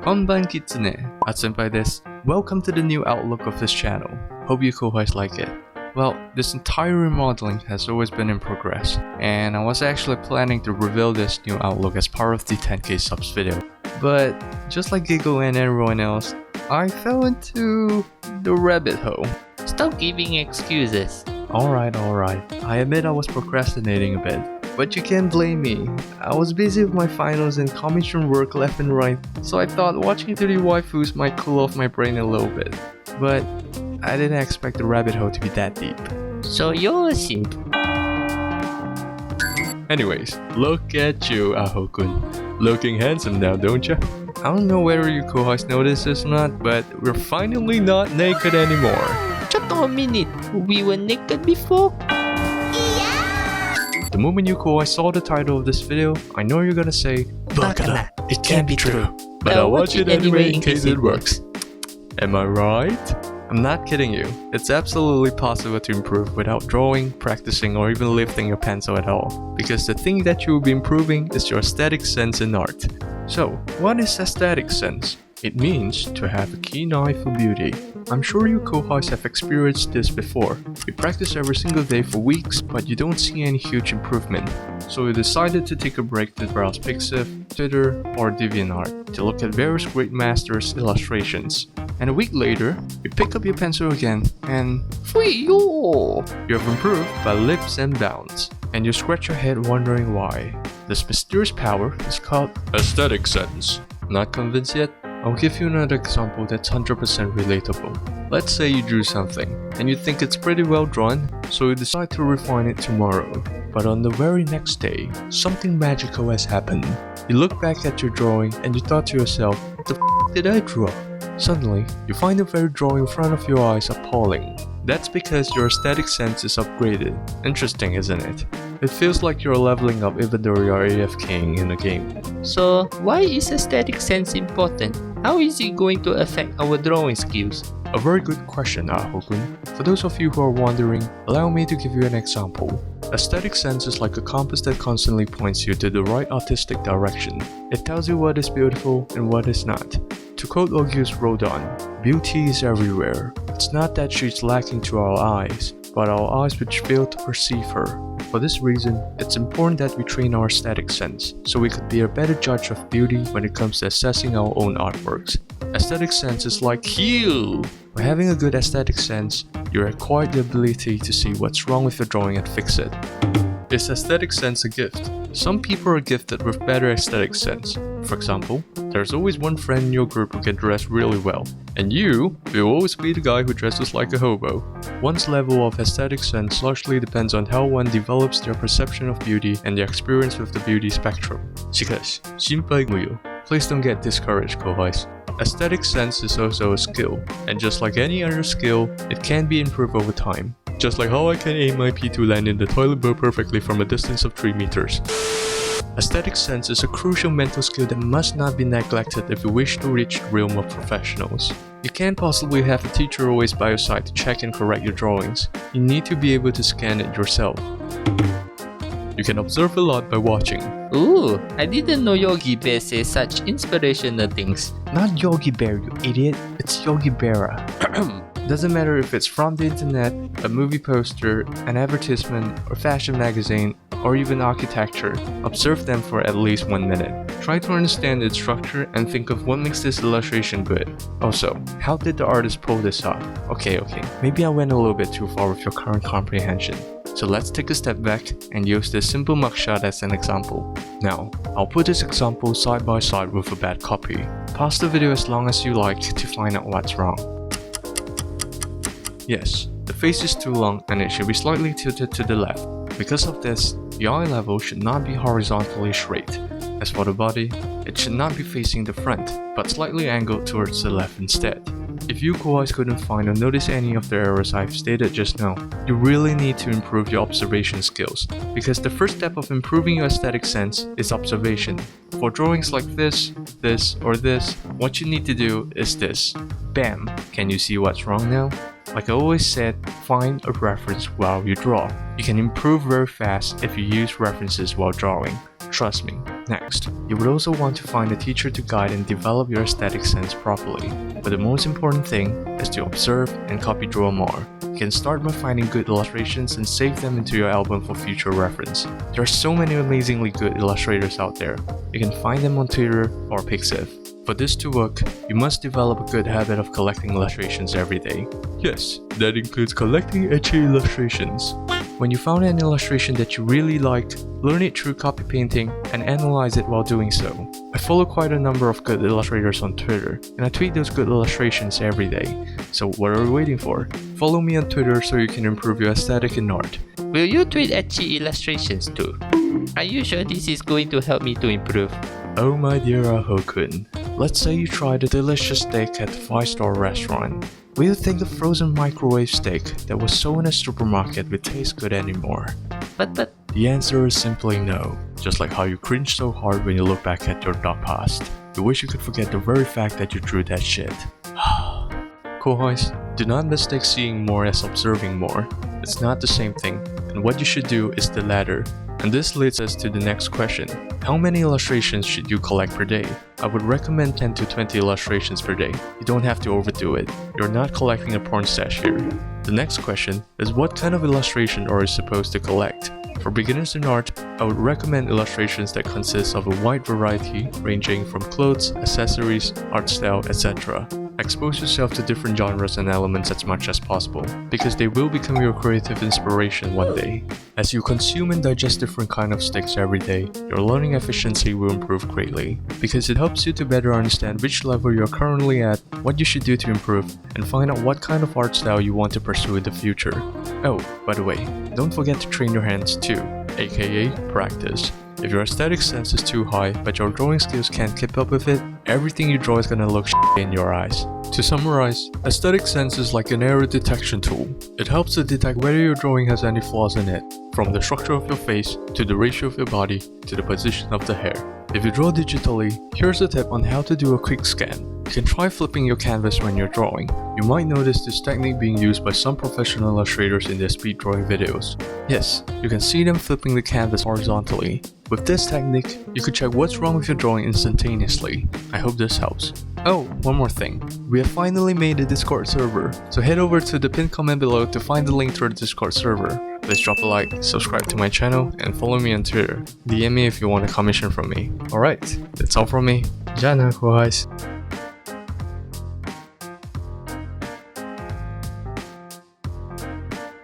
Konban Kitsune, Atsenpai desu. Welcome to the new outlook of this channel. Hope you guys like it. Well, this entire remodeling has always been in progress, and I was actually planning to reveal this new outlook as part of the 10k subs video. But just like Giggle and everyone else, I fell into the rabbit hole. Stop giving excuses. Alright. I admit I was procrastinating a bit. But you can't blame me. I was busy with my finals and commission work left and right, so I thought watching 3D waifus might cool off my brain a little bit. But I didn't expect the rabbit hole to be that deep. So you're a simp. Anyways, look at you, Aho-kun. Looking handsome now, don't ya? I don't know whether you guys noticed this or not, but we're finally not naked anymore. Just a minute. We were naked before? The moment you guys saw the title of this video, I know you're gonna say, Bakana, it can't be true. But I'll watch it anyway in case it works. Am I right? I'm not kidding you. It's absolutely possible to improve without drawing, practicing, or even lifting your pencil at all. Because the thing that you will be improving is your aesthetic sense in art. So, what is aesthetic sense? It means to have a keen eye for beauty. I'm sure you guys have experienced this before. You practice every single day for weeks, but you don't see any huge improvement. So you decided to take a break to browse Pixiv, Twitter, or DeviantArt to look at various great masters' illustrations. And a week later, you pick up your pencil again and you have improved by leaps and bounds. And you scratch your head wondering why. This mysterious power is called aesthetic sense. Not convinced yet? I'll give you another example that's 100% relatable. Let's say you drew something, and you think it's pretty well drawn, so you decide to refine it tomorrow. But on the very next day, something magical has happened. You look back at your drawing and you thought to yourself, what the f did I draw? Suddenly, you find the very drawing in front of your eyes appalling. That's because your aesthetic sense is upgraded. Interesting, isn't it? It feels like you're leveling up even though you're AFKing in a game. So why is aesthetic sense important? How is it going to affect our drawing skills? A very good question, Aho-kun. For those of you who are wondering, allow me to give you an example. Aesthetic sense is like a compass that constantly points you to the right artistic direction. It tells you what is beautiful and what is not. To quote Auguste Rodin, beauty is everywhere. It's not that she's lacking to our eyes, but our eyes which fail to perceive her. For this reason, it's important that we train our aesthetic sense, so we could be a better judge of beauty when it comes to assessing our own artworks. Aesthetic sense is like heal! By having a good aesthetic sense, you acquire the ability to see what's wrong with your drawing and fix it. Is aesthetic sense a gift? Some people are gifted with better aesthetic sense. For example, there's always one friend in your group who can dress really well, and you will always be the guy who dresses like a hobo. One's level of aesthetic sense largely depends on how one develops their perception of beauty and their experience with the beauty spectrum. しかし、心配無用. Please don't get discouraged, guys. Aesthetic sense is also a skill, and just like any other skill, it can be improved over time. Just like how I can aim my P to land in the toilet bowl perfectly from a distance of 3 meters. Aesthetic sense is a crucial mental skill that must not be neglected if you wish to reach the realm of professionals. You can't possibly have a teacher always by your side to check and correct your drawings. You need to be able to scan it yourself. You can observe a lot by watching. Ooh, I didn't know Yogi Bear says such inspirational things. Not Yogi Bear, you idiot. It's Yogi Berra. Doesn't matter if it's from the internet, a movie poster, an advertisement, or fashion magazine, or even architecture. Observe them for at least 1 minute. Try to understand its structure and think of what makes this illustration good. Also, how did the artist pull this off? Okay, maybe I went a little bit too far with your current comprehension. So let's take a step back and use this simple mugshot as an example. Now, I'll put this example side by side with a bad copy. Pause the video as long as you like to find out what's wrong. Yes, the face is too long and it should be slightly tilted to the left. Because of this, the eye level should not be horizontally straight. As for the body, it should not be facing the front, but slightly angled towards the left instead. If you guys couldn't find or notice any of the errors I've stated just now, you really need to improve your observation skills, because the first step of improving your aesthetic sense is observation. For drawings like this, or this, what you need to do is this. Bam! Can you see what's wrong now? Like I always said, find a reference while you draw. You can improve very fast if you use references while drawing. Trust me. Next, you would also want to find a teacher to guide and develop your aesthetic sense properly. But the most important thing is to observe and copy draw more. You can start by finding good illustrations and save them into your album for future reference. There are so many amazingly good illustrators out there. You can find them on Twitter or Pixiv. For this to work, you must develop a good habit of collecting illustrations every day. Yes, that includes collecting etchy illustrations. When you found an illustration that you really liked, learn it through copy painting and analyze it while doing so. I follow quite a number of good illustrators on Twitter, and I tweet those good illustrations every day. So what are we waiting for? Follow me on Twitter so you can improve your aesthetic in art. Will you tweet etchy illustrations too? Are you sure this is going to help me to improve? Oh my dear Aho-kun, let's say you tried a delicious steak at a 5-star restaurant. Will you think the frozen microwave steak that was sold in a supermarket would taste good anymore? But The answer is simply no. Just like how you cringe so hard when you look back at your dark past. You wish you could forget the very fact that you drew that shit. Kohois, do not mistake seeing more as observing more. It's not the same thing, and what you should do is the latter. And this leads us to the next question. How many illustrations should you collect per day? I would recommend 10 to 20 illustrations per day. You don't have to overdo it. You're not collecting a porn stash here. The next question is, what kind of illustration are you supposed to collect? For beginners in art, I would recommend illustrations that consist of a wide variety ranging from clothes, accessories, art style, etc. Expose yourself to different genres and elements as much as possible, because they will become your creative inspiration one day. As you consume and digest different kinds of sticks every day, your learning efficiency will improve greatly, because it helps you to better understand which level you're currently at, what you should do to improve, and find out what kind of art style you want to pursue in the future. Oh, by the way, don't forget to train your hands too, aka practice. If your aesthetic sense is too high, but your drawing skills can't keep up with it, everything you draw is gonna look in your eyes. To summarize, aesthetic sense is like an error detection tool. It helps to detect whether your drawing has any flaws in it, from the structure of your face, to the ratio of your body, to the position of the hair. If you draw digitally, here's a tip on how to do a quick scan. You can try flipping your canvas when you're drawing. You might notice this technique being used by some professional illustrators in their speed drawing videos. Yes, you can see them flipping the canvas horizontally. With this technique, you could check what's wrong with your drawing instantaneously. I hope this helps. Oh, one more thing. We have finally made a Discord server, so head over to the pinned comment below to find the link to our Discord server. Please drop a like, subscribe to my channel, and follow me on Twitter. DM me if you want a commission from me. Alright, that's all from me. Jana, Kohois.